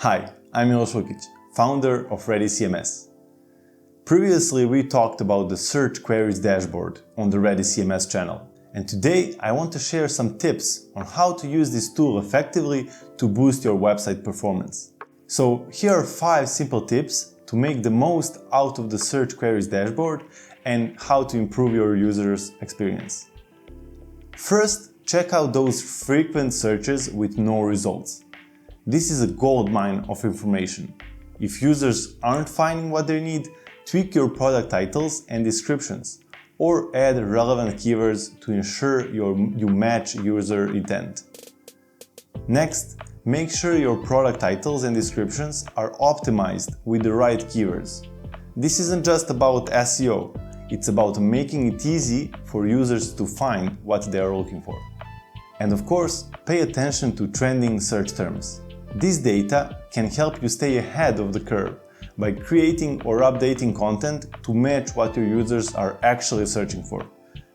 Hi, I'm Miloš, founder of ReadyCMS. Previously, we talked about the search queries dashboard on the ReadyCMS channel, and today I want to share some tips on how to use this tool effectively to boost your website performance. So here are 5 simple tips to make the most out of the search queries dashboard and how to improve your users' experience. First, check out those frequent searches with no results. This is a gold mine of information. If users aren't finding what they need, tweak your product titles and descriptions, or add relevant keywords to ensure you match user intent. Next, make sure your product titles and descriptions are optimized with the right keywords. This isn't just about SEO, it's about making it easy for users to find what they are looking for. And of course, pay attention to trending search terms. This data can help you stay ahead of the curve by creating or updating content to match what your users are actually searching for.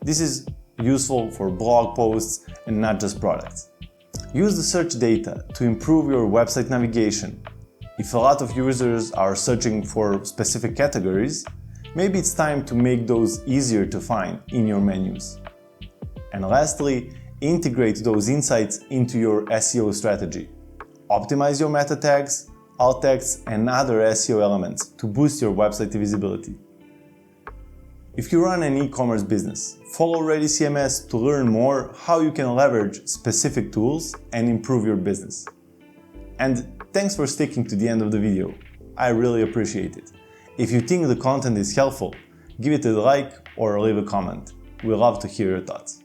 This is useful for blog posts and not just products. Use the search data to improve your website navigation. If a lot of users are searching for specific categories, maybe it's time to make those easier to find in your menus. And lastly, integrate those insights into your SEO strategy. Optimize your meta tags, alt texts, and other SEO elements to boost your website visibility. If you run an e-commerce business, follow ReadyCMS to learn more how you can leverage specific tools and improve your business. And thanks for sticking to the end of the video. I really appreciate it. If you think the content is helpful, give it a like or leave a comment. We love to hear your thoughts.